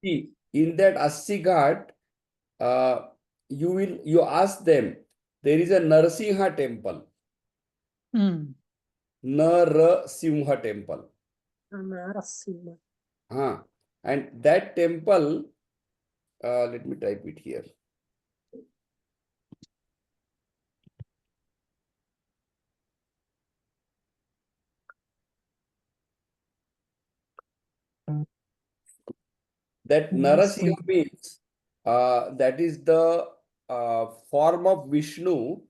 See, in that Assi Ghat, you ask them, there is a Narasimha temple, Hmm. Narasimha temple. Narasimha. And that temple, let me type it here. That Narasimha means that is the form of Vishnu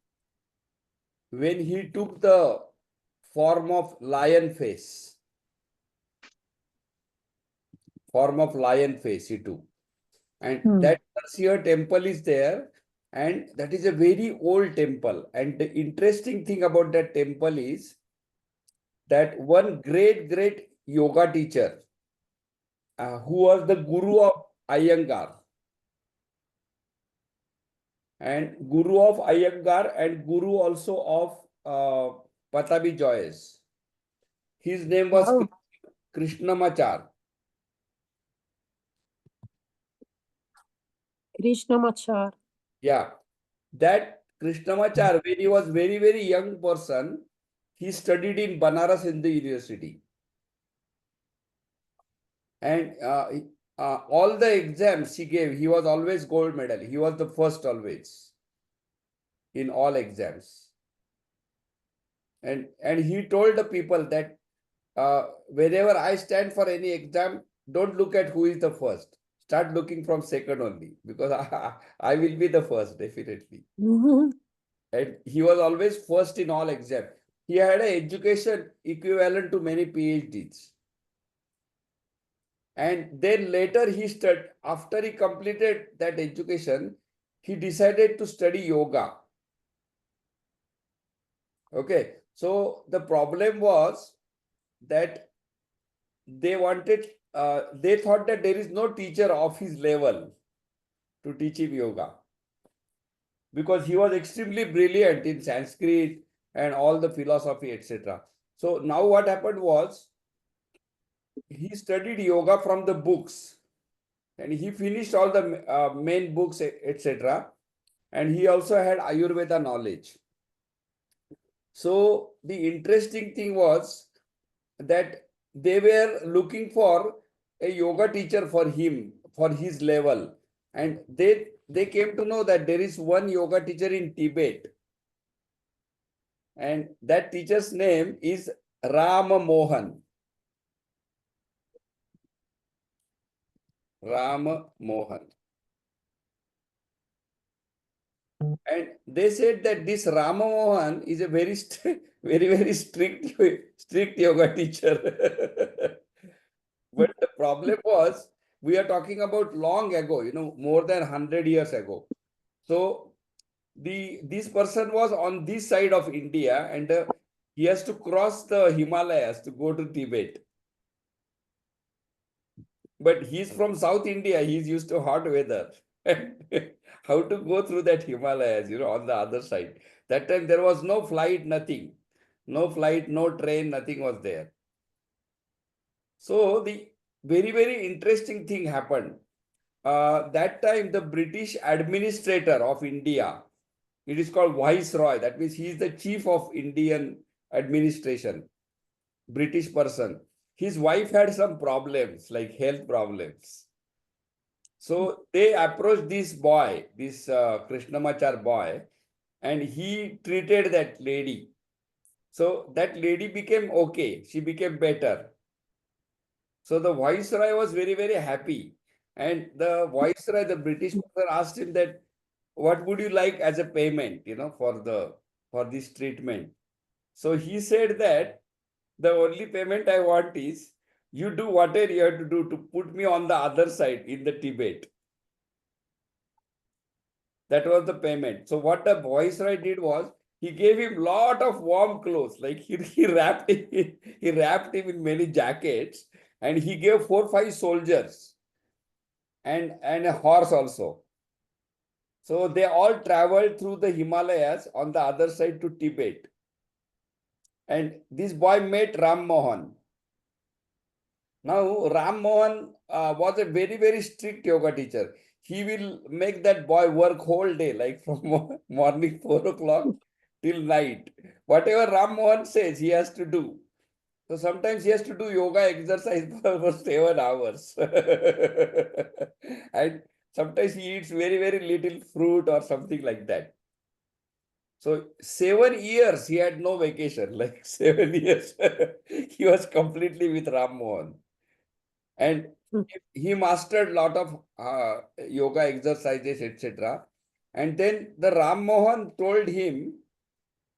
when he took the form of lion face. Form of lion face he took. And that Narasimha temple is there, and that is a very old temple. And the interesting thing about that temple is that one great yoga teacher who was the guru of Iyengar, and guru of Iyengar and guru also of Patabi Joyce. His name was Wow. Krishnamachar. Krishnamachar. Yeah, that Krishnamachar, when he was very young person, he studied in Banaras Hindu University. And all the exams he gave, he was always gold medal. He was the first always in all exams. And he told the people that whenever I stand for any exam, don't look at who is the first. Start looking from second only, because I will be the first, definitely. And he was always first in all exams. He had an education equivalent to many PhDs. And then later he studied, after he completed that education, he decided to study yoga. Okay. So the problem was that they thought that there is no teacher of his level to teach him yoga, because he was extremely brilliant in Sanskrit and all the philosophy, etc. So now what happened was, he studied yoga from the books, and he finished all the main books, etc. And he also had Ayurveda knowledge. So the interesting thing was that they were looking for a yoga teacher for him, for his level. And they came to know that there is one yoga teacher in Tibet. And that teacher's name is Rama Mohan. Rama Mohan. And they said that this Rama Mohan is a very, very strict yoga teacher. But the problem was, we are talking about long ago, more than 100 years ago. So this person was on this side of India, and he has to cross the Himalayas to go to Tibet. But he's from South India. He's used to hot weather. How to go through that Himalayas, on the other side. That time there was no flight, nothing. No flight, no train, nothing was there. So the very interesting thing happened. That time the British administrator of India, it is called Viceroy. That means he is the chief of Indian administration, British person. His wife had some problems, like health problems. So they approached this boy, this Krishnamachar boy, and he treated that lady. So that lady became okay. She became better. So the Viceroy was very happy. And the Viceroy, the British person, asked him that, what would you like as a payment, for this treatment? So he said that the only payment I want is, you do whatever you have to do to put me on the other side in the Tibet. That was the payment. So what the Viceroy did was, he gave him lot of warm clothes. Like he wrapped he wrapped him in many jackets, and he gave 4 5 soldiers and a horse also. So they all traveled through the Himalayas on the other side to Tibet. And this boy met Ram Mohan. Now, Ram Mohan was a very, very strict yoga teacher. He will make that boy work whole day, like from morning 4 o'clock till night. Whatever Ram Mohan says, he has to do. So sometimes he has to do yoga exercise for 7 hours. And sometimes he eats very, very little fruit or something like that. So 7 years he had no vacation, like 7 years. He was completely with Ram Mohan. And he mastered a lot of yoga exercises, etc. And then the Ram Mohan told him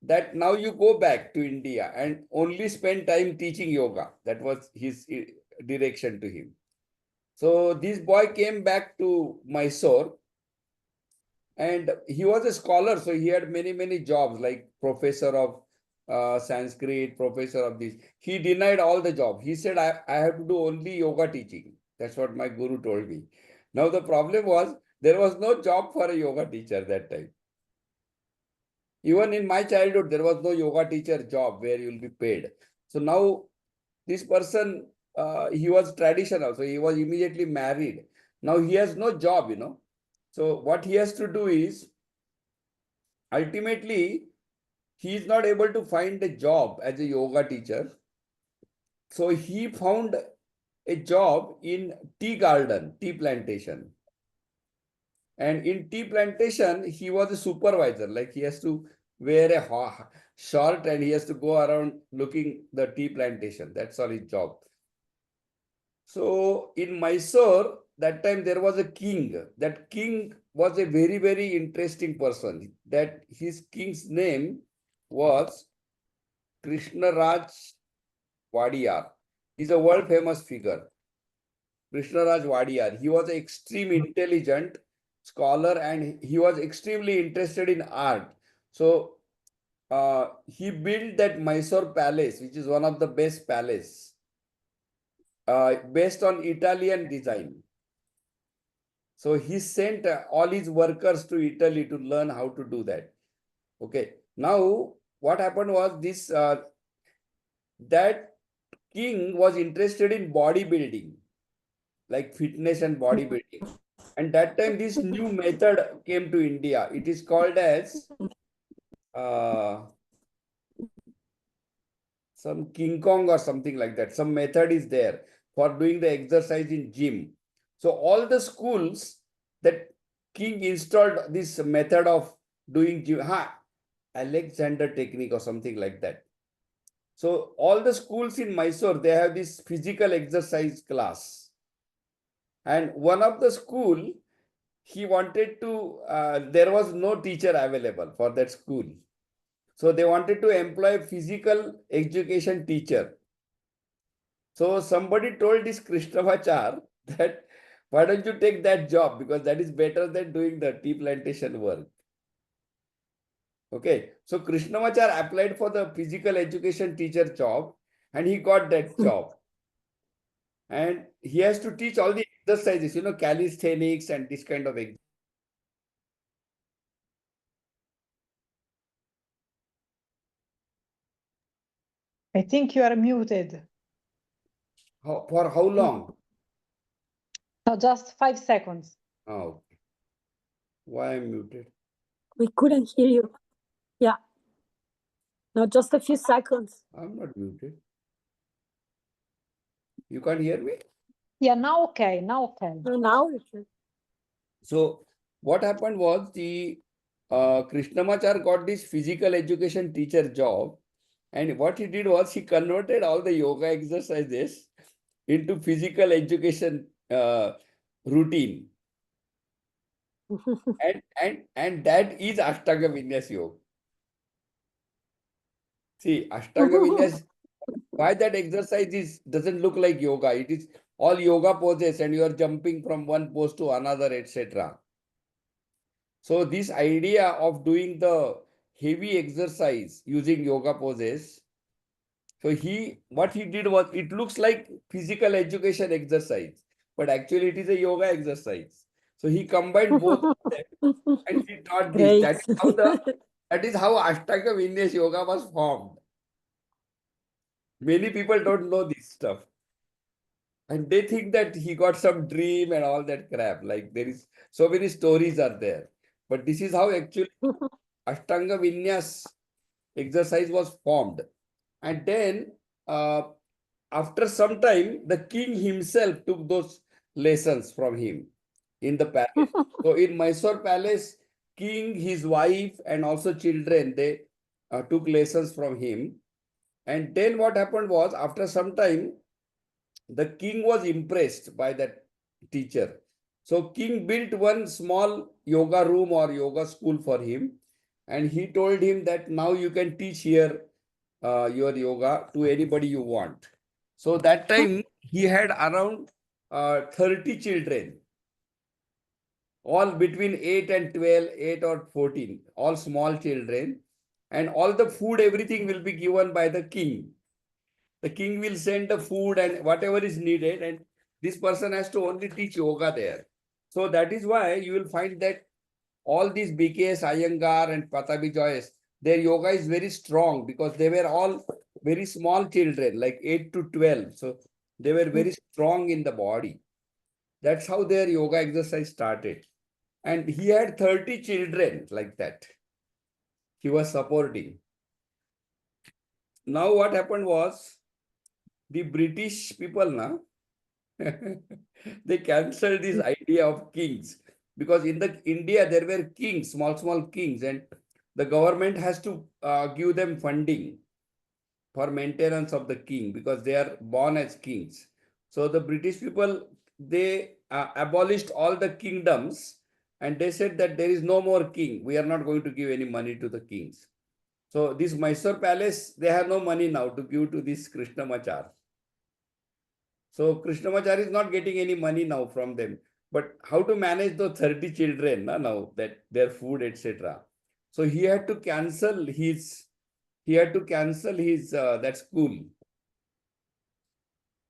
that now you go back to India and only spend time teaching yoga. That was his direction to him. So this boy came back to Mysore and he was a scholar. So he had many, many jobs like professor of Sanskrit, professor of this. He denied all the job. He said, I have to do only yoga teaching. That's what my guru told me. Now the problem was there was no job for a yoga teacher that time. Even in my childhood, there was no yoga teacher job where you will be paid. So now this person, he was traditional. So he was immediately married. Now he has no job, So what he has to do is, ultimately, he is not able to find a job as a yoga teacher. So he found a job in tea garden, tea plantation. And in tea plantation, he was a supervisor. Like he has to wear a shirt and he has to go around looking the tea plantation. That's all his job. So in Mysore, that time there was a king. That king was a very, very interesting person. That his king's name was Krishnaraj Wadiyar. He's a world famous figure. Krishnaraj Wadiyar. He was an extreme intelligent scholar and he was extremely interested in art. So he built that Mysore palace, which is one of the best palace, based on Italian design. So he sent all his workers to Italy to learn how to do that. Okay. Now, what happened was this, that king was interested in bodybuilding, like fitness and bodybuilding. And that time, this new method came to India. It is called as some King Kong or something like that. Some method is there for doing the exercise in gym. So all the schools that king installed this method of doing gym, Alexander technique or something like that. So all the schools in Mysore, they have this physical exercise class. And one of the school, he wanted to, there was no teacher available for that school. So they wanted to employ a physical education teacher. So somebody told this Krishnamachar that why don't you take that job, because that is better than doing the tea plantation work. Okay, so Krishnamachar applied for the physical education teacher job and he got that job. And he has to teach all the exercises, calisthenics and this kind of exercise. I think you are muted. For how long? No, just 5 seconds. Oh, okay. Why I'm muted? We couldn't hear you. Yeah. No, just a few seconds. I'm not muted. You can't hear me? Yeah, now okay, now okay. No, now we can. So what happened was the Krishnamachar got this physical education teacher job, and what he did was he converted all the yoga exercises into physical education routine. and that is Ashtanga Vinyas Yoga. See, Ashtanga Vinyas, why that exercise doesn't look like yoga? It is all yoga poses and you are jumping from one pose to another, etc. So this idea of doing the heavy exercise using yoga poses, so what he did was, it looks like physical education exercise, but actually it is a yoga exercise. So he combined both of them and he taught this. Great. That is how Ashtanga Vinyas Yoga was formed. Many people don't know this stuff. And they think that he got some dream and all that crap. Like there is so many stories are there. But this is how actually Ashtanga Vinyas exercise was formed. And then after some time, the king himself took those lessons from him in the palace. So in Mysore palace, king, his wife, and also children, they took lessons from him. And then what happened was, after some time, the king was impressed by that teacher. So king built one small yoga room or yoga school for him. And he told him that now you can teach here your yoga to anybody you want. So that time he had around 30 children, all between 8 and 12, 8 or 14, all small children. And all the food, everything will be given by the king. The king will send the food and whatever is needed, and this person has to only teach yoga there. So that is why you will find that all these BKS Iyengar and Patabi Joyce, their yoga is very strong because they were all very small children, like 8 to 12. So they were very strong in the body. That's how their yoga exercise started. And he had 30 children like that. He was supporting. Now what happened was, the British people now, they cancelled this idea of kings, because in the India there were kings, small kings, and the government has to give them funding for maintenance of the king because they are born as kings. So the British people, they abolished all the kingdoms, and they said that there is no more king. We are not going to give any money to the kings. So this Mysore palace, they have no money now to give to this Krishnamachar. So Krishnamachari is not getting any money now from them. But how to manage those 30 children now, that their food, etc. So he had to cancel his that school.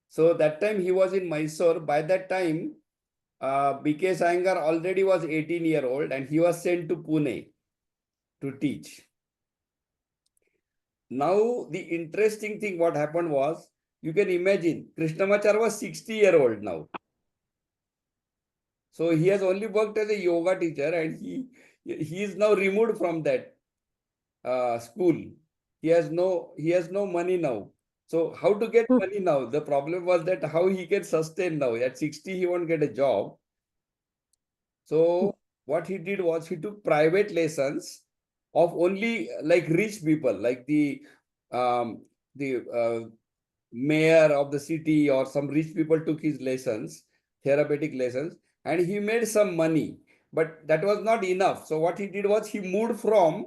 So that time he was in Mysore. By that time, BK Iyengar already was 18-year-old and he was sent to Pune to teach. Now the interesting thing what happened was, you can imagine, Krishnamachar was 60-year-old now. So he has only worked as a yoga teacher, and he is now removed from that school. He has no money now. So how to get money now? The problem was that how he can sustain now. At 60, he won't get a job. So what he did was, he took private lessons of only like rich people, like the mayor of the city or some rich people took his lessons, therapeutic lessons, and he made some money. But that was not enough. So what he did was, he moved from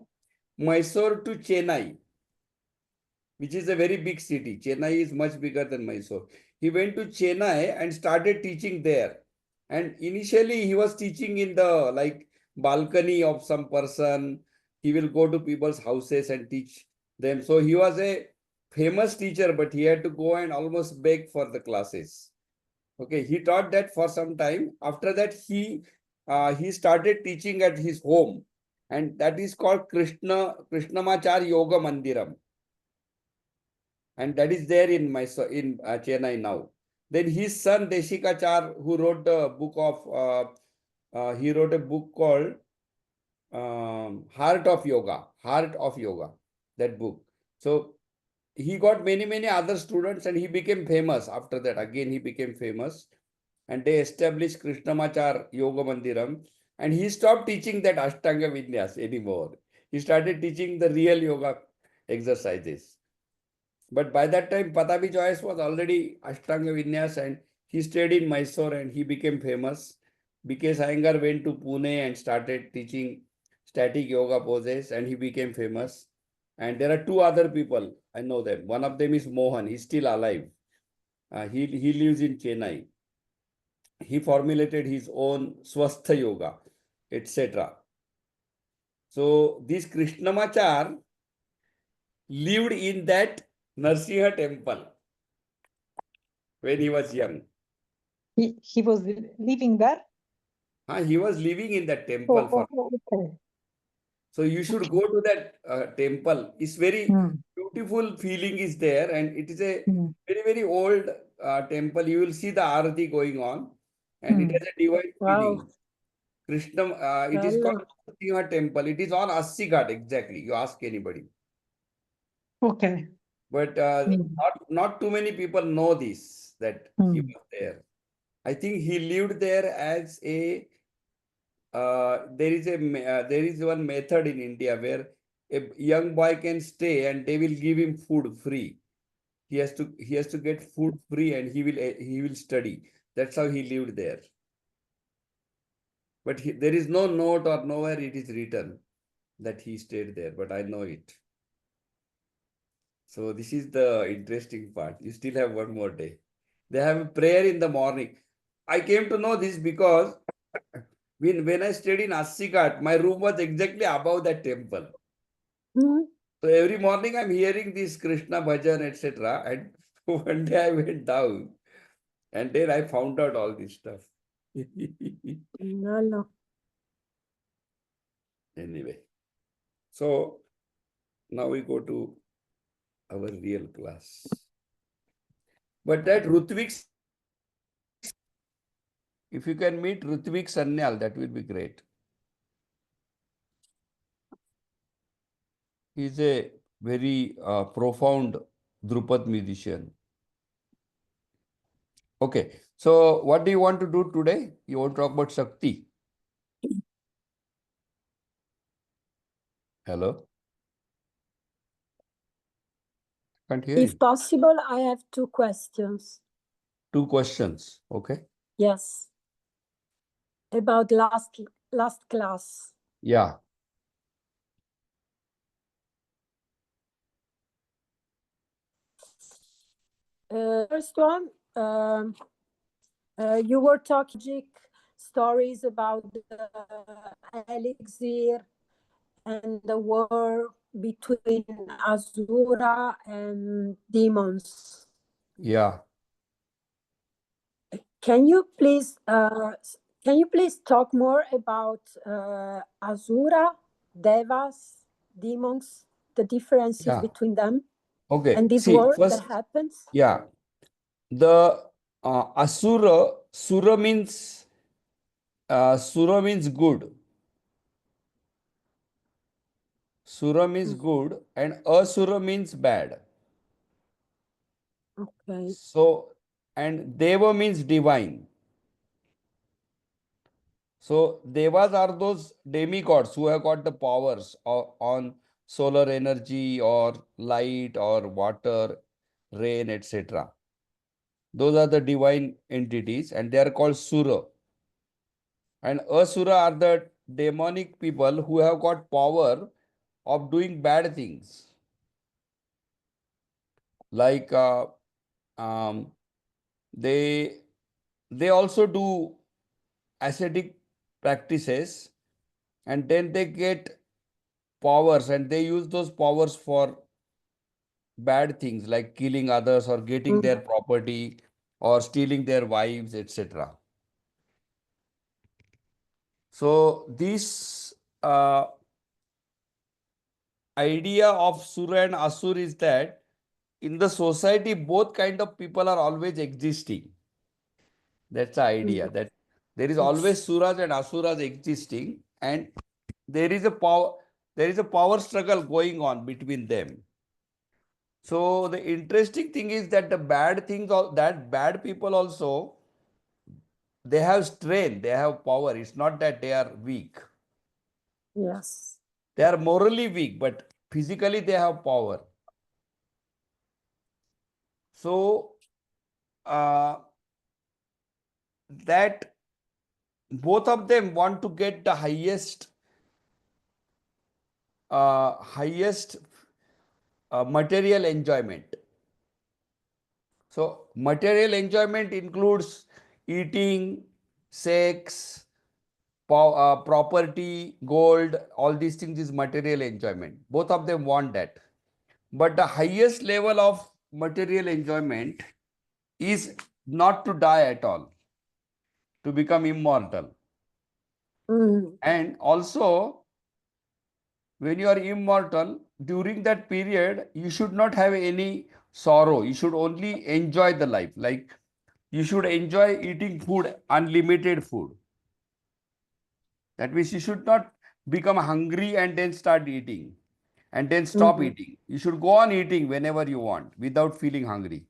Mysore to Chennai, which is a very big city. Chennai is much bigger than Mysore. He went to Chennai and started teaching there. And initially he was teaching in the like balcony of some person. He will go to people's houses and teach them. So he was a famous teacher, but he had to go and almost beg for the classes. Okay, he taught that for some time. After that, he started teaching at his home, and that is called Krishnamachar Yoga Mandiram, and that is there in Chennai now. Then his son Deshikachar, who wrote the book of he wrote a book called Heart of Yoga, that book. So he got many other students, and he became famous. After that, again he became famous, and they established Krishnamachar Yoga Mandiram, and he stopped teaching that Ashtanga Vinyas anymore. He started teaching the real yoga exercises. But by that time, Patabi Joyce was already Ashtanga Vinyas, and he stayed in Mysore and he became famous. BK Iyengar went to Pune and started teaching static yoga poses, and he became famous. And there are two other people, I know them. One of them is Mohan. He's still alive. He lives in Chennai. He formulated his own Swastha Yoga, etc. So this Krishnamachar lived in that Narsiha temple when he was young. He was living there? He was living in that temple. Okay. So you should go to that temple. It's very beautiful feeling is there, and it is a very old temple, you will see the Aarati going on, and it Hmm. has a divine Wow. feeling. Krishna, it is called Bello. Nrsimha temple. It is on Assi Ghat, exactly. You ask anybody. Okay. But Hmm. not too many people know this, that he Hmm. was there. I think he lived there as a there is one method in India where a young boy can stay and they will give him food free. He has to get food free and he will study. That's how he lived there. But there is no note or nowhere it is written that he stayed there, but I know it. So this is the interesting part. You still have one more day. They have a prayer in the morning. I came to know this because when I stayed in Assi, my room was exactly above that temple. Mhm. So every morning I'm hearing this Krishna bhajan, etc. And one day I went down and then I found out all this stuff. Bello. Anyway, so now we go to our real class. But that Rutvik, if you can meet Rutvik Sanyal, that will be great. He's a very profound Drupad musician. Okay, so what do you want to do today? You want to talk about Shakti? Hello? Can't hear If you. possible, I have two questions. Two questions. Okay. Yes. About last class. Yeah. First one, you were talking stories about the elixir and the war between Asura and demons. Yeah. Can you please talk more about Asura, Devas, demons, the differences Yeah. between them, Okay. and this See, war that first, happens? yeah. The Asura, Sura means good. Sura means good, and Asura means bad. Okay. So, and Deva means divine. So, Devas are those demigods who have got the powers on solar energy or light or water, rain, etc. Those are the divine entities, and they are called Sura. And Asura are the demonic people who have got power of doing bad things. Like um, they also do ascetic practices, and then they get powers and they use those powers for bad things like killing others or getting their property or stealing their wives, etc. So this idea of Sura and Asur is that in the society both kind of people are always existing. That's the idea, that there is always Suras and Asuras existing, and there is a power struggle going on between them. So the interesting thing is that the bad things, that bad people also, they have strength, they have power. It's not that they are weak. Yes. They are morally weak, but physically they have power. So that both of them want to get the highest material enjoyment. So material enjoyment includes eating, sex, property, gold, all these things is material enjoyment. Both of them want that. But the highest level of material enjoyment is not to die at all, to become immortal. Mm. And also, when you are immortal, during that period, you should not have any sorrow. You should only enjoy the life. Like you should enjoy eating food, unlimited food. That means you should not become hungry and then start eating and then stop Mhm. eating. You should go on eating whenever you want without feeling hungry.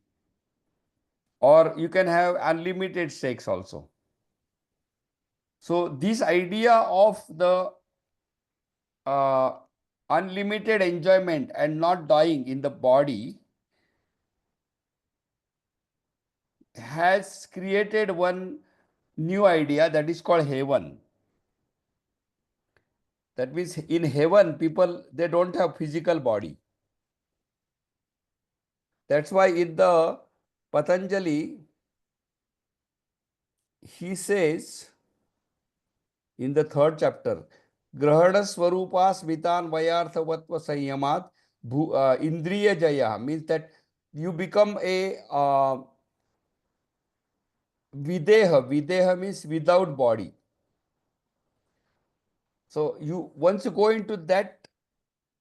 Or you can have unlimited sex also. So this idea of the uh, unlimited enjoyment and not dying in the body has created one new idea that is called heaven. That means in heaven, people, they don't have physical body. That's why in the Patanjali, he says in the third chapter, Grahana Swarupa Smitan Vayartha Vatva Sanyamat Indriya Jaya, means that you become a Videha. Videha means without body. So once you go into that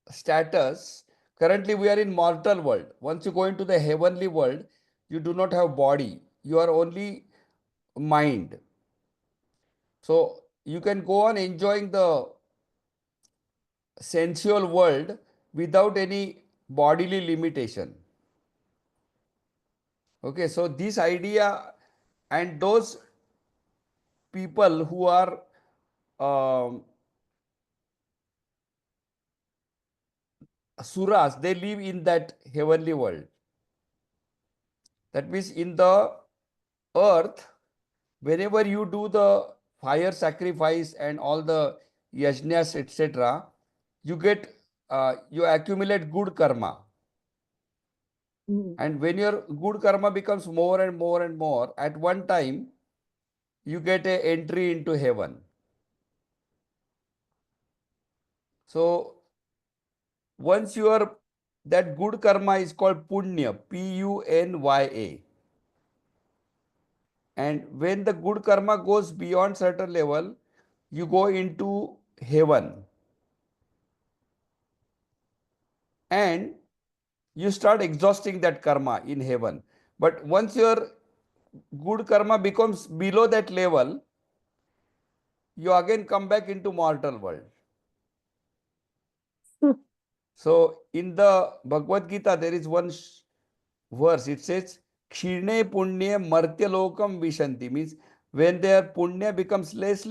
status, currently we are in mortal world. Once you go into the heavenly world, you do not have body. You are only mind. So you can go on enjoying the sensual world without any bodily limitation. Okay, so this idea and those people who are suras, they live in that heavenly world. That means in the earth, whenever you do the fire sacrifice and all the yajnas, etc., you get you accumulate good karma. Mhm. And when your good karma becomes more and more and more, at one time you get a entry into heaven. So once you are, that good karma is called punya, Punya. And when the good karma goes beyond certain level, you go into heaven. And you start exhausting that karma in heaven. But once your good karma becomes below that level, you again come back into mortal world. Hmm. So in the Bhagavad Gita, there is one verse. It says, Kshine punya martya lokam vishanti, means when their punya becomes less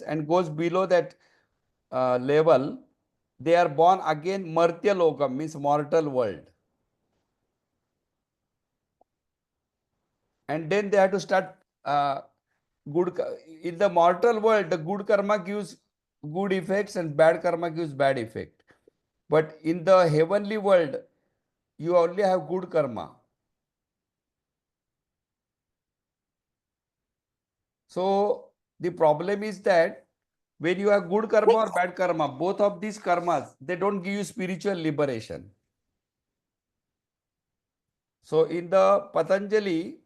and goes below that level, they are born again martya lokam, means mortal world. And then they have to start in the mortal world. The good karma gives good effects and bad karma gives bad effect. But in the heavenly world, you only have good karma. So the problem is that when you have good karma or bad karma, both of these karmas, they don't give you spiritual liberation. So in the Patanjali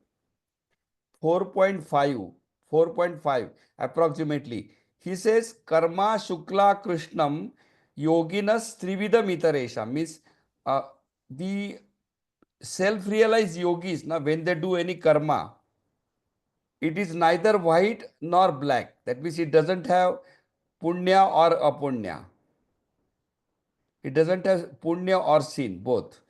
4.5 approximately, he says karma shukla krishnam yoginas trividam itaresha, means the self-realized yogis, now when they do any karma, it is neither white nor black. That means it doesn't have punya or apunya. It doesn't have punya or sin, both.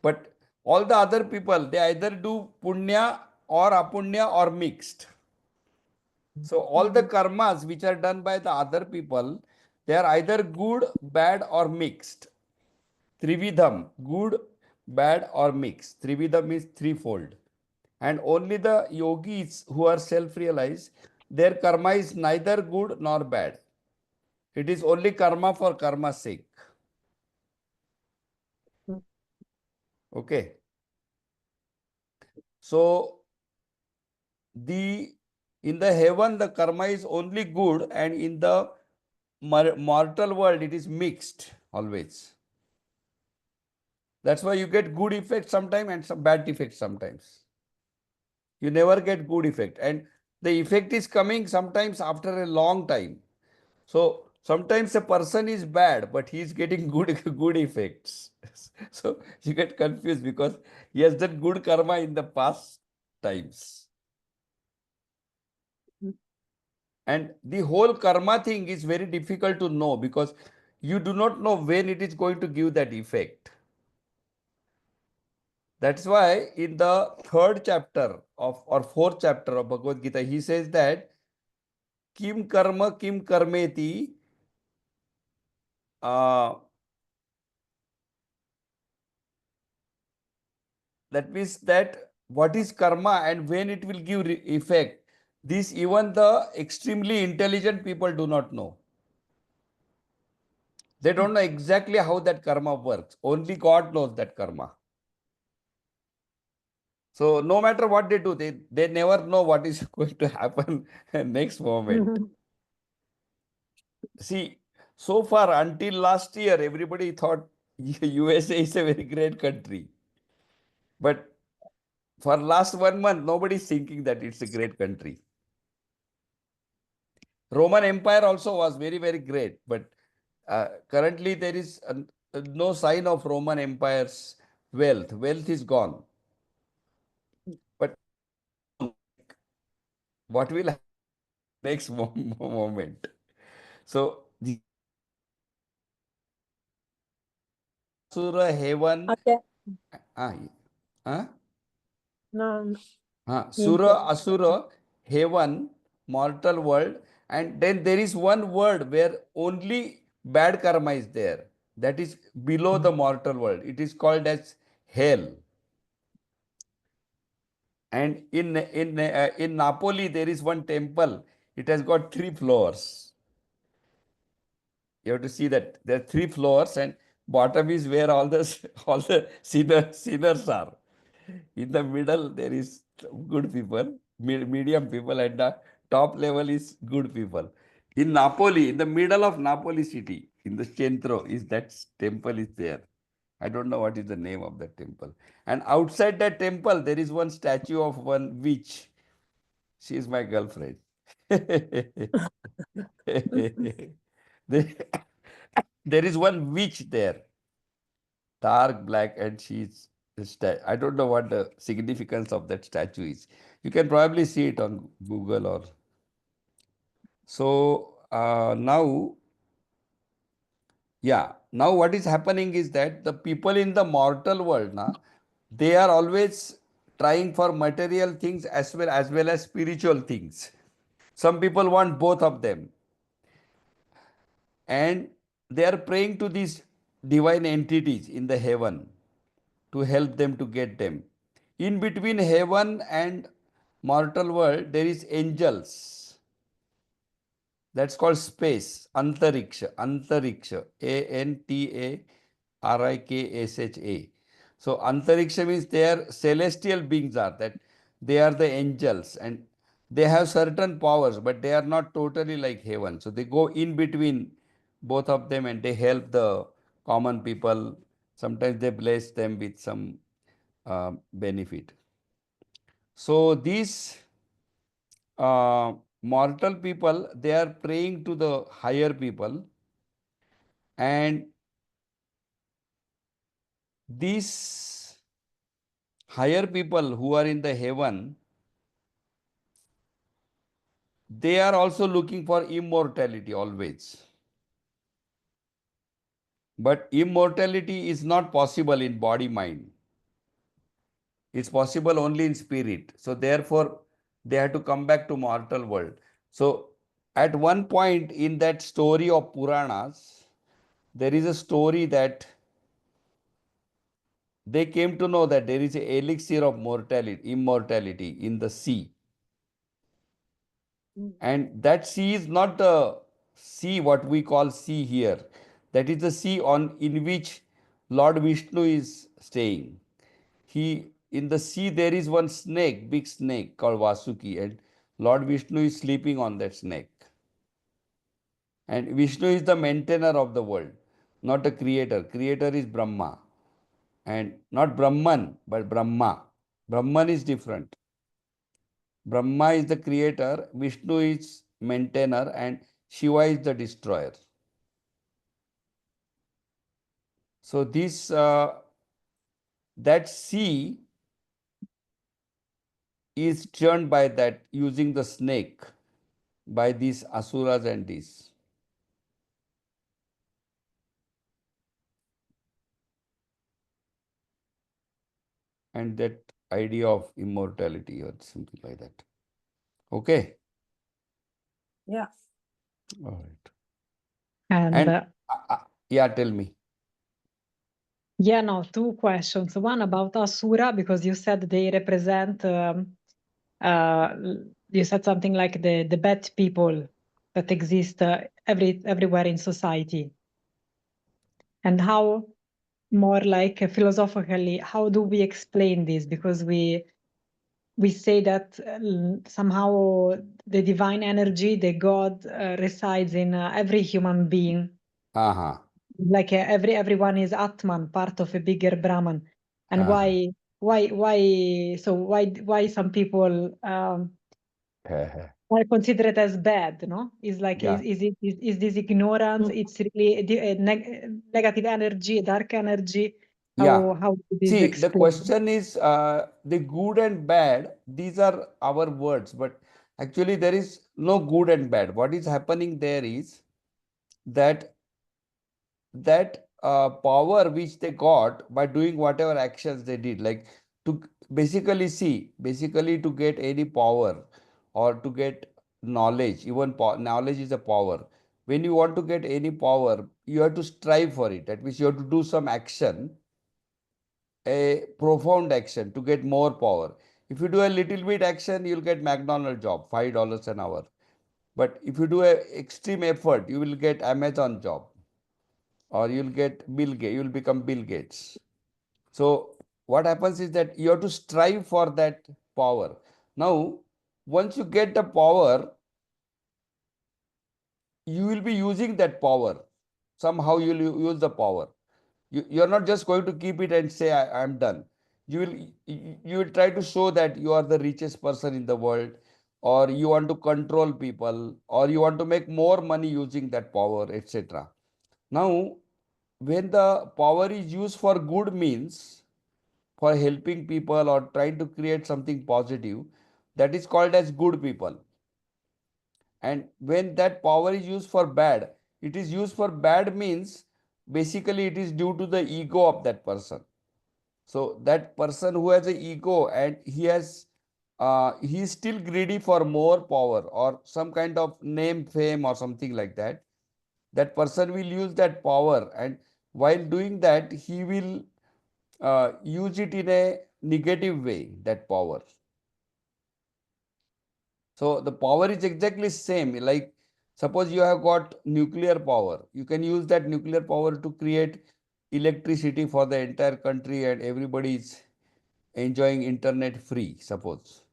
But all the other people, they either do punya or apunya or mixed. So all the karmas which are done by the other people, they are either good, bad or mixed. Trividham, good, bad or mixed. Trividham is threefold. And only the yogis who are self-realized, their karma is neither good nor bad. It is only karma for karma's sake. Okay. So in the heaven, the karma is only good, and in the mortal world, it is mixed always. That's why you get good effects sometimes and some bad effects sometimes. You never get good effect, and the effect is coming sometimes after a long time. So sometimes a person is bad, but he is getting good effects. So you get confused because he has done good karma in the past times. And the whole karma thing is very difficult to know because you do not know when it is going to give that effect. That's why in the third chapter of or fourth chapter of Bhagavad Gita, he says that kim karmeti. That means that what is karma and when it will give effect. This even the extremely intelligent people do not know. They don't know exactly how that karma works. Only God knows that karma. So no matter what they do, they never know what is going to happen next moment. See, so far until last year, everybody thought USA is a very great country. But for last 1 month, nobody is thinking that it's a great country. Roman Empire also was very, very great. But currently there is no sign of Roman Empire's wealth. Wealth is gone. But what will happen next moment? So the Asura heaven, Okay. ah, No, Sura, Asura, heaven, mortal world, and then there is one world where only bad karma is there. That is below the mortal world. It is called as hell. And in Napoli there is one temple. It has got 3 floors. You have to see that there are 3 floors, and bottom is where all the all the sinners are. In the middle, there is good people, medium people, and the top level is good people. In Napoli, in the middle of Napoli city, in the centro, is that temple is there. I don't know what is the name of that temple. And outside that temple, there is one statue of one witch. She is my girlfriend. there there is one witch there, dark black, and she's I don't know what the significance of that statue is. You can probably see it on Google or so. Now what is happening is that the people in the mortal world now, they are always trying for material things as well as spiritual things. Some people want both of them, and they are praying to these divine entities in the heaven to help them to get them. In between heaven and mortal world, there is angels. That's called space, antariksha, antariksha, Antarikshha. So antariksha means they are celestial beings are that they are the angels, and they have certain powers, but they are not totally like heaven. So they go in between both of them and they help the common people. Sometimes they bless them with some benefit. So these mortal people, they are praying to the higher people, and these higher people who are in the heaven, they are also looking for immortality always. But immortality is not possible in body mind. It's possible only in spirit. So therefore, they have to come back to mortal world. So at one point in that story of Puranas, there is a story that they came to know that there is a elixir of immortality in the sea. And that sea is not the sea what we call sea here. That is the sea in which Lord Vishnu is staying. In the sea there is one snake, big snake called Vasuki, and Lord Vishnu is sleeping on that snake. And Vishnu is the maintainer of the world, not a creator. Creator is Brahma. And not Brahman, but Brahma. Brahman is different. Brahma is the creator, Vishnu is maintainer, and Shiva is the destroyer. So that sea is churned by that using the snake. by these asuras and these. And that idea of immortality or something like that. Okay. Yeah. All right. And Yeah, tell me. yeah, no, two questions. One about Asura, because you said they represent, you said something like the bad people that exist everywhere in society. And how, more like philosophically, how do we explain this? Because we say that somehow the divine energy, the God, resides in every human being. Uh-huh. Like everyone is Atman, part of a bigger Brahman. And Uh-huh. why some people are considered as bad, no? Is like, Yeah. is this ignorance? It's really a negative energy, dark energy. Yeah. How is See, the explained? question is the good and bad, these are our words, but actually there is no good and bad. What is happening there is that power which they got by doing whatever actions they did, like to basically to get any power or to get knowledge, even knowledge is a power. When you want to get any power, you have to strive for it. That means you have to do some action, a profound action to get more power. If you do a little bit action, you'll get McDonald's job, $5 an hour. But if you do a extreme effort, you will get Amazon job, or you'll get Bill Gates, you'll become Bill Gates. So what happens is that you have to strive for that power. Now, once you get the power, you will be using that power. Somehow you will use the power. You're not just going to keep it and say, I'm done. You will try to show that you are the richest person in the world, or you want to control people, or you want to make more money using that power, etc. Now, when the power is used for good means, for helping people or trying to create something positive, that is called as good people. And when that power is used for bad, it is used for bad means basically it is due to the ego of that person. So that person who has an ego and he is still greedy for more power or some kind of name, fame, or something like that. That person will use that power, and while doing that, he will use it in a negative way, that power. So the power is exactly same. Like suppose you have got nuclear power, you can use that nuclear power to create electricity for the entire country and everybody is enjoying internet free, suppose.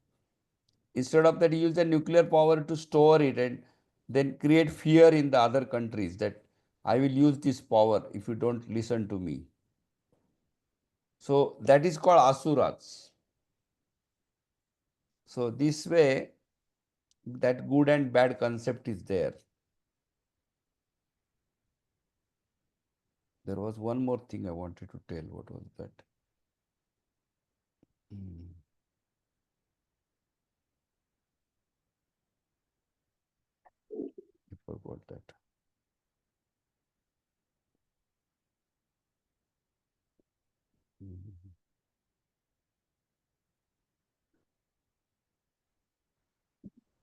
Instead of that, you use the nuclear power to store it and then create fear in the other countries that I will use this power if you don't listen to me. So that is called asuras. So this way, that good and bad concept is there. There was one more thing I wanted to tell. What was that? I forgot that.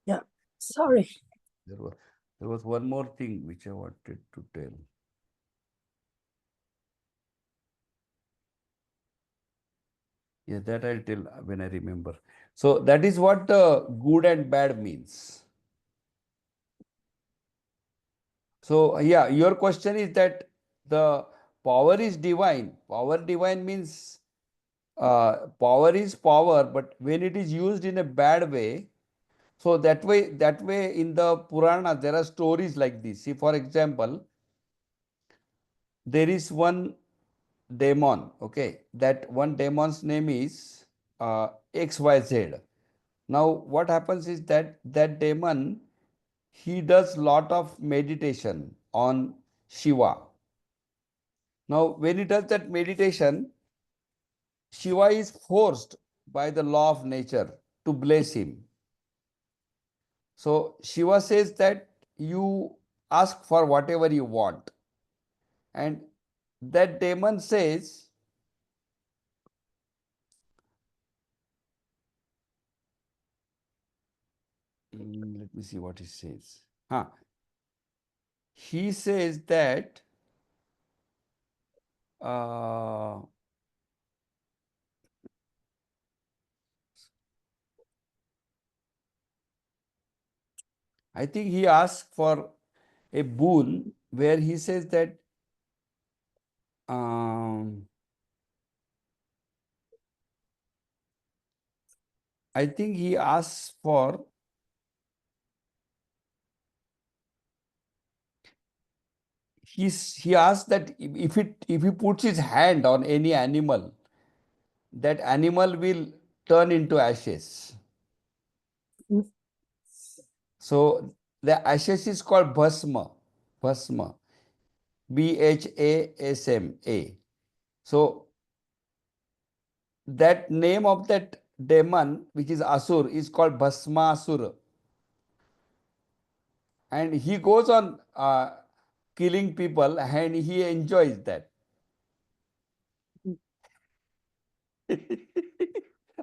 Yeah. Sorry. There was one more thing which I wanted to tell. Yeah, that I'll tell when I remember. So that is what the good and bad means. So yeah, your question is that the power is divine. Power divine means power is power, but when it is used in a bad way, so that way in the Purana there are stories like this. See, for example, there is one demon. Okay, that one demon's name is XYZ. Now, what happens is that that demon, he does lot of meditation on Shiva. Now, when he does that meditation, Shiva is forced by the law of nature to bless him. So Shiva says that you ask for whatever you want. And that demon says, let me see what he says. He says that I think he asks for a boon where he says that I think he asks for he asks that if he puts his hand on any animal, that animal will turn into ashes. Mm. So the ashes is called bhasma. Bhasma. Bhasma. So that name of that demon, which is Asur, is called Bhasmasura. And he goes on killing people and he enjoys that.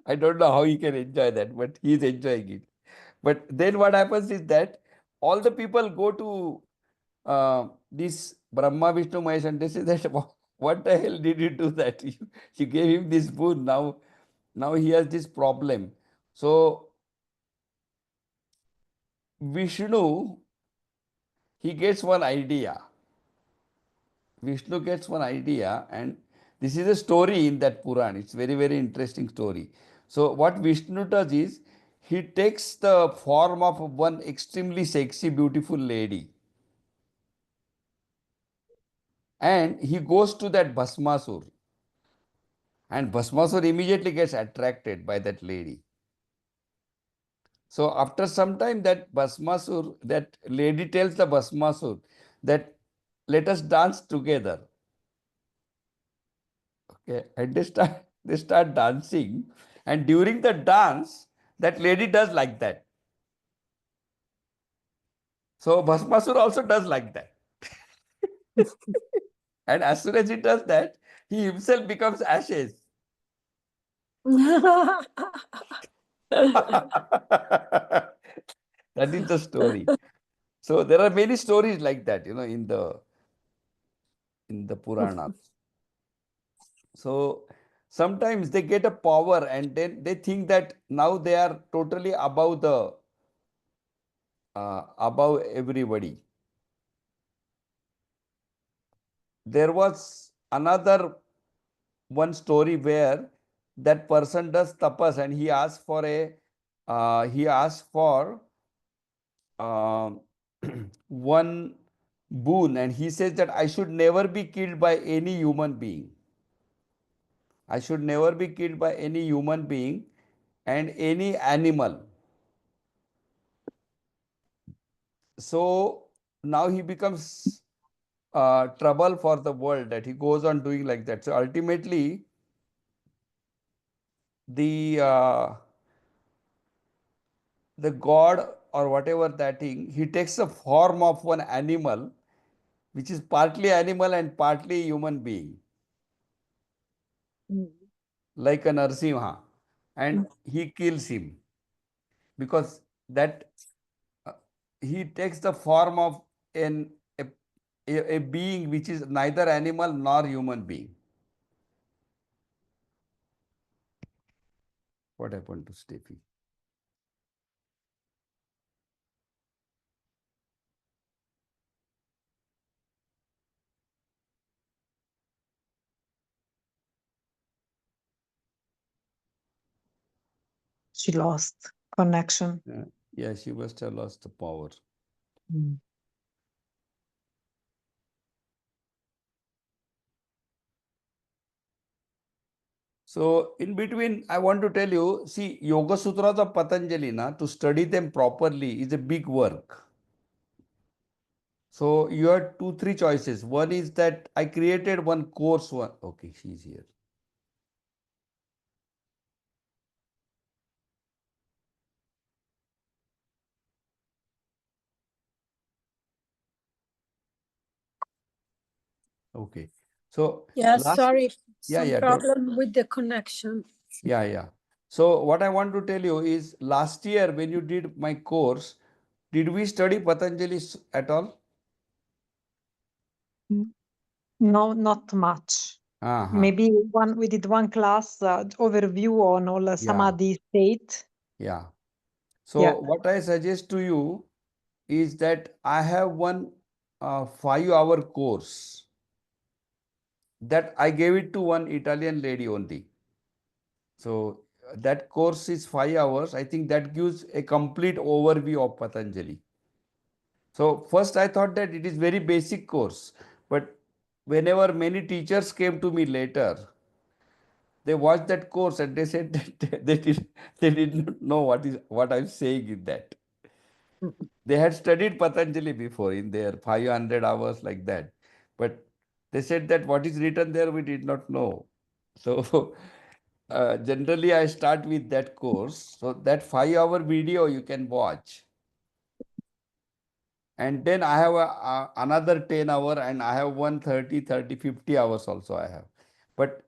I don't know how he can enjoy that, but he is enjoying it. But then what happens is that all the people go to this Brahma, Vishnu, Mahesh, and they say that what the hell did you do that? You gave him this boon. Now he has this problem. So Vishnu, he gets one idea. Vishnu gets one idea, and this is a story in that Puran. It's very, very interesting story. So what Vishnu does is he takes the form of one extremely sexy, beautiful lady, and he goes to that Bhasmasur, and Bhasmasur immediately gets attracted by that lady. So after some time, that Bhasmasur, that lady tells the Bhasmasur that let us dance together. Okay, and they start dancing, and during the dance, that lady does like that. So Bhasmasur also does like that. And as soon as he does that, he himself becomes ashes. That is the story. So there are many stories like that, in the Puranas. So sometimes they get a power and then they think that now they are totally above everybody. There was another one story where that person does tapas and he asks for um one boon, and he says that I should never be killed by any human being. I should never be killed by any human being and any animal. So now he becomes trouble for the world that he goes on doing like that. So ultimately, the god or whatever that thing, he takes the form of one animal, which is partly animal and partly human being, Mm. like a Narsimha, and he kills him because that uh, he takes the form of an a being which is neither animal nor human being. What happened to Steffi? She lost connection. Yeah, she must have lost the power. Mm. So in between, I want to tell you, see, Yoga Sutras of Patanjali, to study them properly is a big work. So you have two, three choices. One is that I created one course. Okay, she's here. Okay. So Yeah, last, sorry, yeah, some yeah, problem with the connection. yeah. So what I want to tell you is last year when you did my course, did we study Patanjali at all? No, not much. Uh-huh. Maybe we did one class overview on all Yeah, Samadhi state. yeah. Yeah. So what I suggest to you is that I have one 5-hour course that I gave it to one Italian lady only. So that course is 5 hours. I think that gives a complete overview of Patanjali. So first I thought that it is very basic course, but whenever many teachers came to me later, they watched that course and they said that they did not know what I'm saying in that. They had studied Patanjali before in their 500 hours like that, but they said that what is written there we did not know. So generally I start with that course. So that 5-hour video you can watch. And then I have another 10 hour and I have 130, 50 hours also I have. But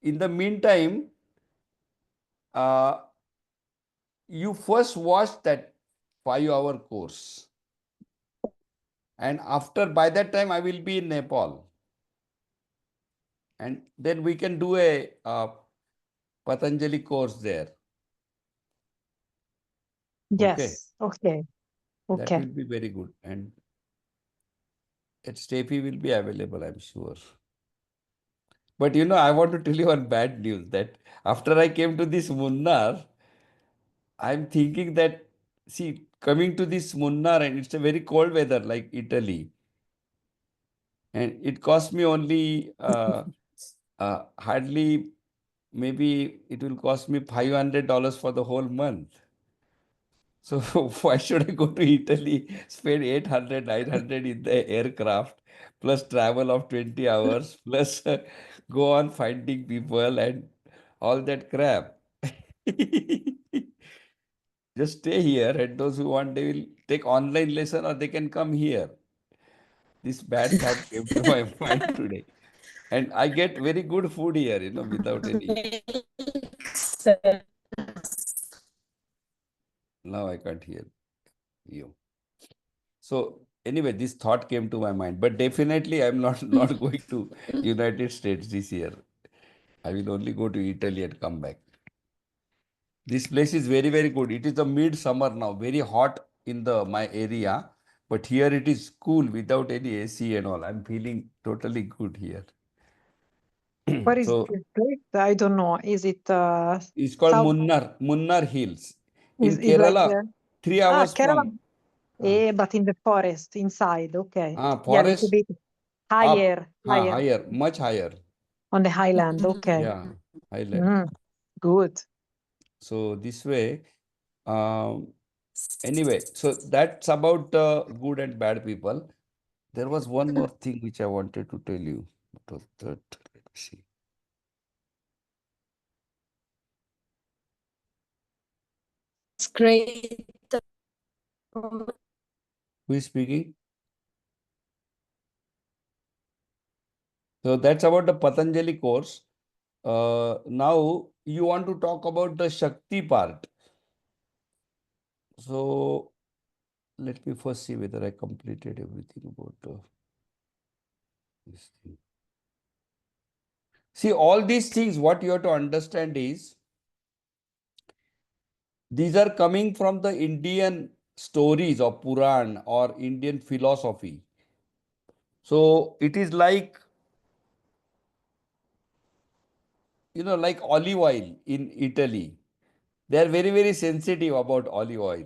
in the meantime, uh, you first watch that 5-hour course. And after, by that time, I will be in Nepal. And then we can do a Patanjali course there. Okay. Yes. Okay. That Okay. will be very good. And that Steffi will be available, I'm sure. But you know, I want to tell you one bad news that after I came to this Munnar, I'm thinking that, see, coming to this Munnar and it's a very cold weather like Italy. And it cost me only hardly, maybe it will cost me $500 for the whole month. So why should I go to Italy, spend 800, 900 in the aircraft, plus travel of 20 hours, plus go on finding people and all that crap. Just stay here, and those who want, they will take online lesson or they can come here. This bad thought came to my mind today. And I get very good food here, without any. Now I can't hear you. So anyway, this thought came to my mind, but definitely I'm not going to United States this year. I will only go to Italy and come back. This place is very, very good. It is the midsummer now, very hot in the my area, but here it is cool without any AC and all. I'm feeling totally good here. What is So this place? I don't know. Is it it's called south? Munnar Hills in Is like Kerala. 3 hours Kerala? from uh, But in the forest inside. Okay. Yeah, a little forest bit up, higher higher, much higher. on the highland. Okay. Yeah, island. Mm, good. So this way, um, anyway, so that's about good and bad people. There was one more thing which I wanted to tell you. What was that? Let me see. It's great. Who is speaking? So that's about the Patanjali course. Now you want to talk about the Shakti part. So let me first see whether I completed everything about this thing. See, all these things, what you have to understand is these are coming from the Indian stories of Puran or Indian philosophy. So it is like, like olive oil in Italy. They are very, very sensitive about olive oil.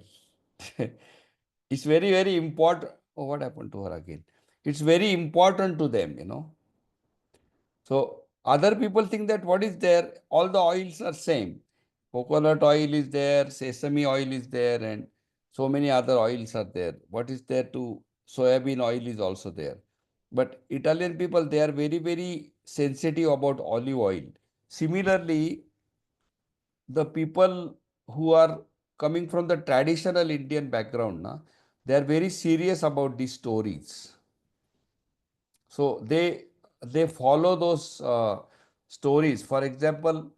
It's very, very important. Oh, what happened to her again? It's very important to them. So other people think that what is there, all the oils are same. Coconut oil is there, sesame oil is there, and so many other oils are there. What is there to soybean oil is also there. But Italian people, they are very, very sensitive about olive oil. Similarly, the people who are coming from the traditional Indian background, they are very serious about these stories. So they they follow those stories. For example,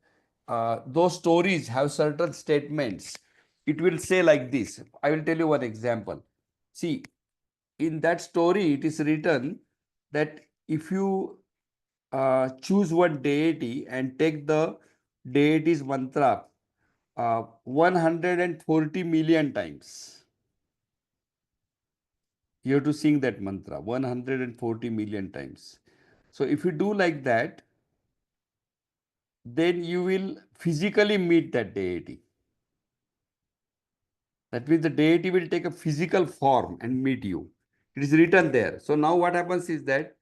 those stories have certain statements. It will say like this. I will tell you one example. See, in that story, it is written that if you choose one deity and take the deity's mantra 140 million times. You have to sing that mantra 140 million times. So if you do like that, then you will physically meet that deity. That means the deity will take a physical form and meet you. It is written there. So now what happens is that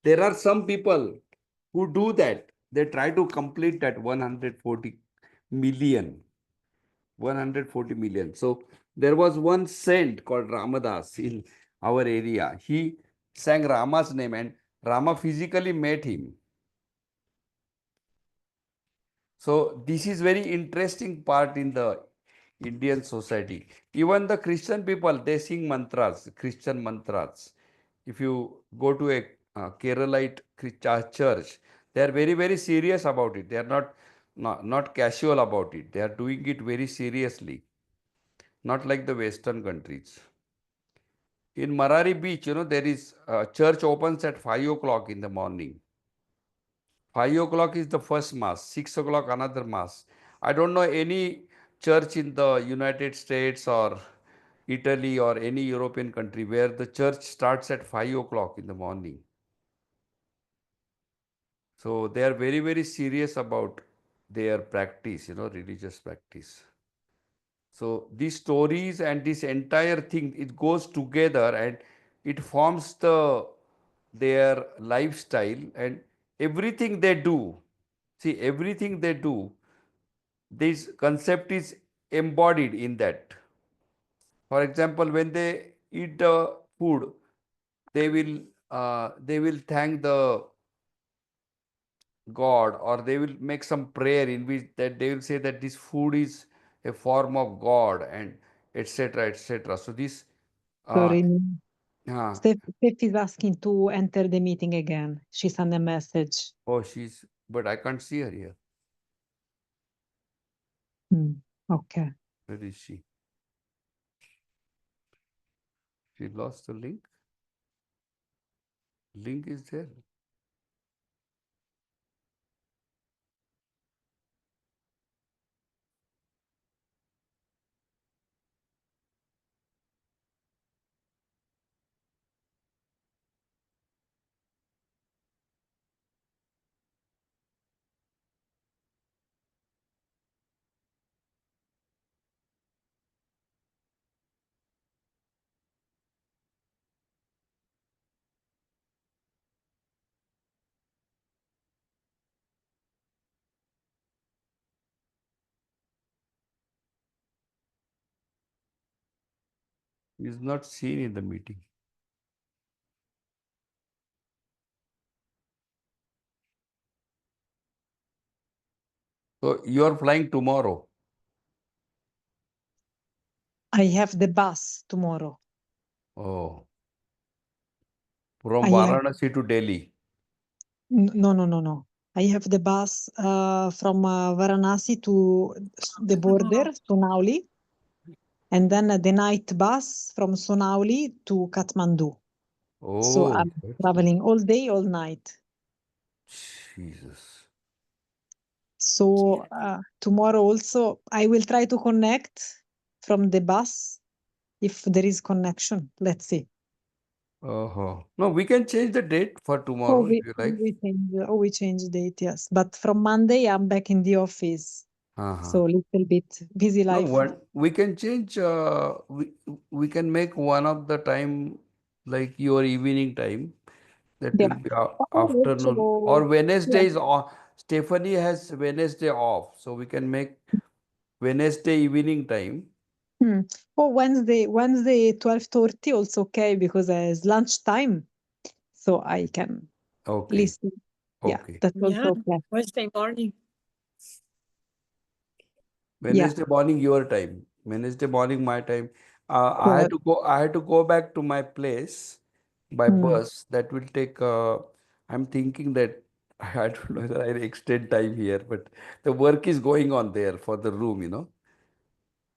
there are some people who do that. They try to complete that 140 million. 140 million. So there was one saint called Ramadas in our area. He sang Rama's name and Rama physically met him. So this is very interesting part in the Indian society. Even the Christian people, they sing mantras, Christian mantras. If you go to a Keralite church, they are very, very serious about it. They are not casual about it. They are doing it very seriously, not like the Western countries. In Marari Beach, there is church opens at 5 o'clock in the morning. 5 o'clock is the first mass, 6 o'clock another mass. I don't know any church in the United States or Italy or any European country where the church starts at 5 o'clock in the morning. So they are very, very serious about their practice, religious practice. So these stories and this entire thing, it goes together and it forms their lifestyle and everything they do. See, everything they do, this concept is embodied in that. For example, when they eat the food, they will thank the God, or they will make some prayer in which that they will say that this food is a form of God and etc. etc. So this uh, Sorry, uh, Steph is asking to enter the meeting again. She sent a message. oh, but I can't see her here. Okay. Where is she? She lost the link. Link is there. Is not seen in the meeting. So you are flying tomorrow. I have the bus tomorrow. Oh, from I have Varanasi to Delhi. no. I have the bus from Varanasi to the border, Sonauli, and then the night bus from Sonauli to Kathmandu. So Oh, I'm that's traveling all day, all night. Jesus. So tomorrow also I will try to connect from the bus if there is connection. Let's see. No, we can change the date for Oh, tomorrow if you like. we change date, yes. But from Monday I'm back in the office. Uh-huh. So little bit busy No, life. we can change. We can make one of the time like your evening time. That Yeah. will be Or afternoon or also, yeah. Wednesday is off. Stephanie has Wednesday off, so we can make Wednesday evening time. Oh, Wednesday 12:30 also okay because it's lunchtime, so I can Okay, listen. Yeah, okay. that's Yeah, also okay. Wednesday morning. Wednesday morning your time. Wednesday morning my time. I had Correct. to go. I had to go back to my place by Mm. bus. That will take I'm thinking that I don't know whether I extend time here, but the work is going on there for the room.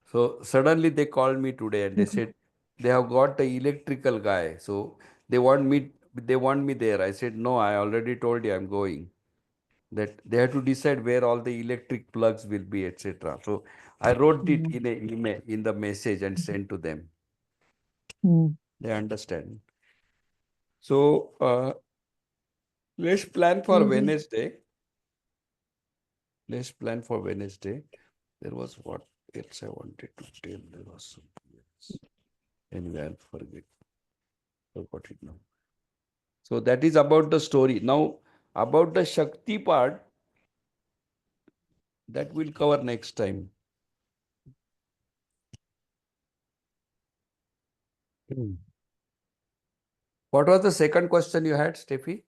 So suddenly they called me today and they Mhm. said they have got the electrical guy. So they want me there. I said, no, I already told you I'm going. That they have to decide where all the electric plugs will be, etc. So I wrote it Mm. in a email in the message and sent to them. Mm. They understand. So let's plan for Mhm. Wednesday. Let's plan for Wednesday. There was what else I wanted to tell. There was something else. Anyway, I'll forget. Forgot it now. So that is about the story. Now, about the Shakti part, that we'll cover next time. Hmm. What was the second question you had, Steffi?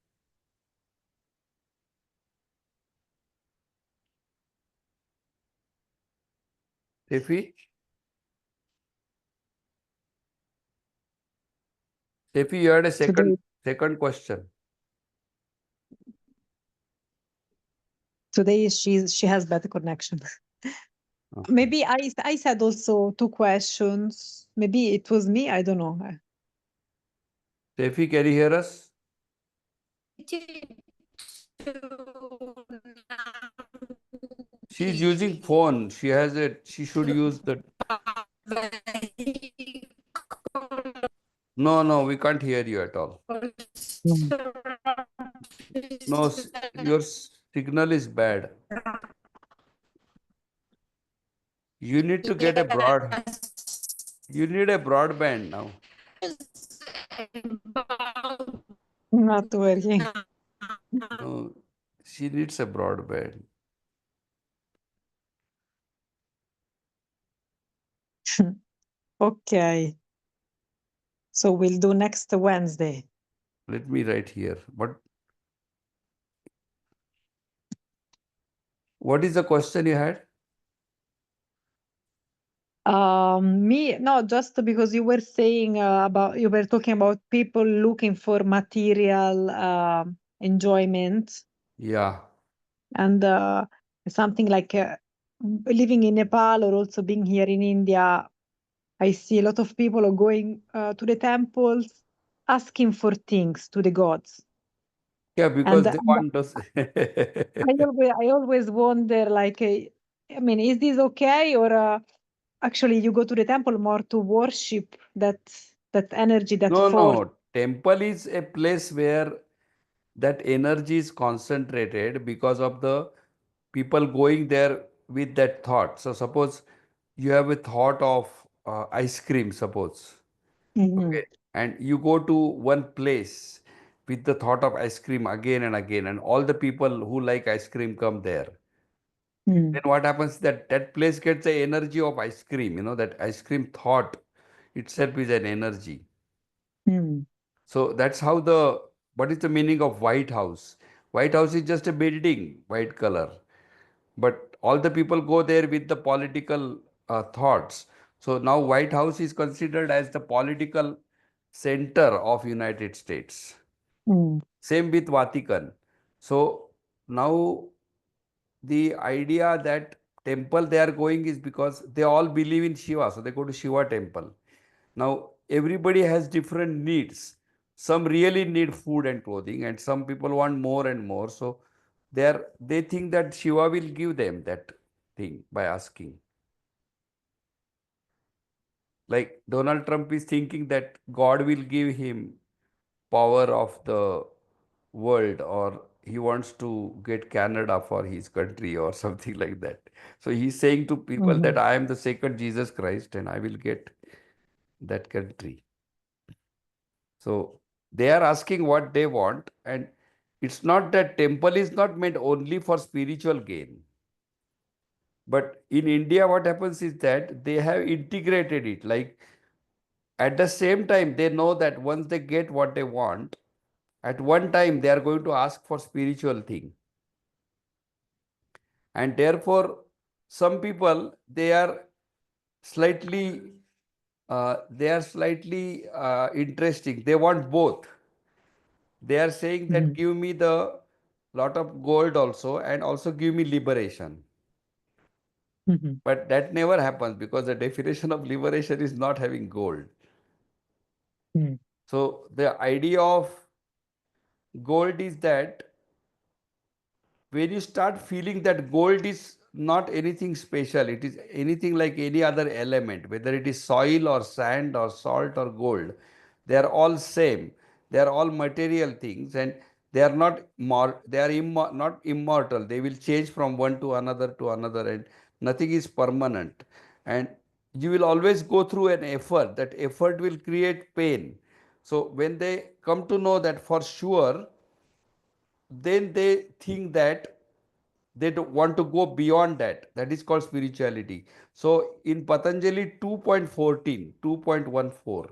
Steffi? Steffi, you had a Today, second question. today she has better connection. Okay. Maybe I said also two questions. Maybe it was me. I don't know. Steffi, can you hear us? She's using phone. She should use the. No, we can't hear you at all. Mm. No, your signal is bad. You need to get you need a broadband now. Not working. No, she needs a broadband. Okay. So we'll do next Wednesday. Let me write here. What is the question you had? No, just because you were saying you were talking about people looking for material enjoyment Yeah. and something like living in Nepal or also being here in India. I see a lot of people are going to the temples asking for things to the gods. Yeah, And because they want us. I always wonder, like, I mean, is this okay, or actually you go to the temple more to worship that energy, that No, force? no. Temple is a place where that energy is concentrated because of the people going there with that thought. So suppose you have a thought of ice cream, suppose. Mhm. Okay. And you go to one place with the thought of ice cream again and again, and all the people who like ice cream come there. Then Mm. what happens that place gets the energy of ice cream, that ice cream thought itself is an energy. Mm. So that's how what is the meaning of White House? White House is just a building, white color. But all the people go there with the political thoughts. So now White House is considered as the political center of United States. Mm. Same with Vatican. So now the idea that temple they are going is because they all believe in Shiva. So they go to Shiva temple. Now everybody has different needs. Some really need food and clothing, and some people want more and more. So they think that Shiva will give them that thing by asking. Like Donald Trump is thinking that God will give him power of the world, or he wants to get Canada for his country or something like that. So he's saying to people that Mhm. I am the second Jesus Christ and I will get that country. So they are asking what they want, and it's not that temple is not meant only for spiritual gain. But in India, what happens is that they have integrated it. Like at the same time, they know that once they get what they want, at one time they are going to ask for spiritual thing. And therefore, some people slightly interesting. They want both. They are saying that Mhm. give me the lot of gold also, and also give me liberation. Mhm. But that never happens because the definition of liberation is not having gold. Mm. So the idea of gold is that when you start feeling that gold is not anything special, it is anything like any other element, whether it is soil or sand or salt or gold, they are all same. They are all material things, and they are not not immortal. They will change from one to another, and nothing is permanent. And you will always go through an effort. That effort will create pain. So when they come to know that for sure, then they think that they want to go beyond that. That is called spirituality. So in Patanjali 2.14, 2.14,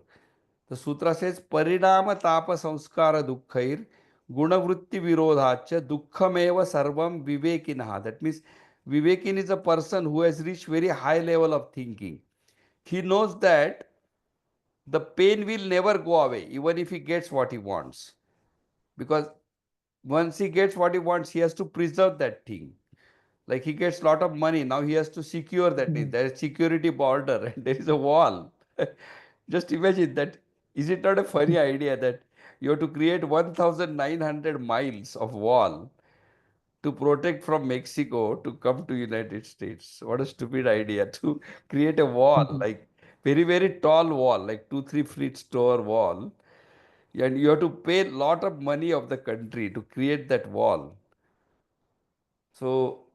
the sutra says, Parinama tapa samskara dukkhair gunavrutti virodhacha dukkhameva sarvam vivekinaha. That means Vivekin is a person who has reached very high level of thinking. He knows that the pain will never go away, even if he gets what he wants. Because once he gets what he wants, he has to preserve that thing. Like he gets a lot of money, now he has to secure that. Mhm. There is security border and there is a wall. Just imagine that. Is it not a funny idea that you have to create 1900 miles of wall to protect from Mexico to come to United States? What a stupid idea to create a wall, Mhm. like very, very tall wall, like 2-3 feet tall wall. And you have to pay a lot of money of the country to create that wall. So,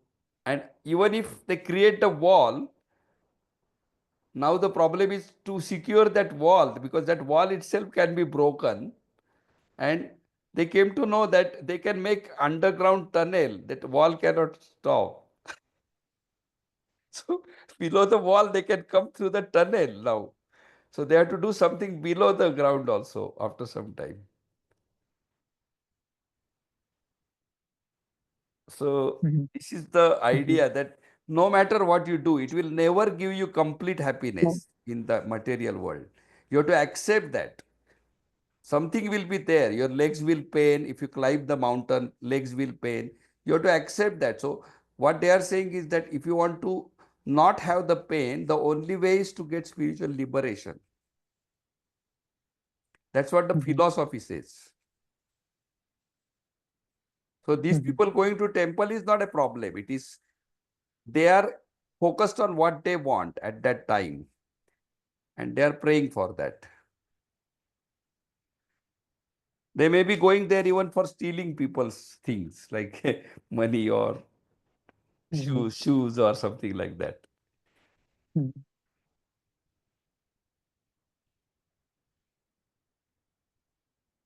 and even if they create the wall, now the problem is to secure that wall, because that wall itself can be broken. And they came to know that they can make underground tunnel, that wall cannot stop. So below the wall, they can come through the tunnel now. So they have to do something below the ground also after some time. So Mhm. this is the Mhm. idea that no matter what you do, it will never give you complete No. happiness in the material world. You have to accept that. Something will be there. Your legs will pain. If you climb the mountain, legs will pain. You have to accept that. So what they are saying is that if you want to not have the pain, the only way is to get spiritual liberation. That's what the Mhm. philosophy says. So these Mhm. people going to temple is not a problem. It is they are focused on what they want at that time, and they are praying for that. They may be going there even for stealing people's things like money or Mhm. shoes or something like that. Mhm.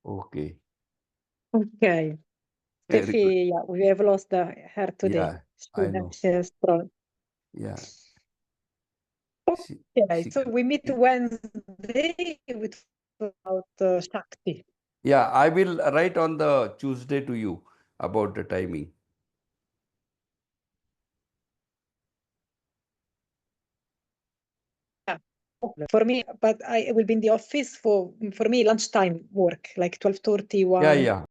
Okay, Okay. very good. Steffi, yeah, we have lost her today. Yeah, She, I know. she has problem. Yeah, she, Okay, she, so we meet Wednesday with about Shakti. yeah, I will write on the Tuesday to you about the timing. Yeah, for me, but I will be in the office for me lunchtime work, like 12:30, Yeah, 1. yeah.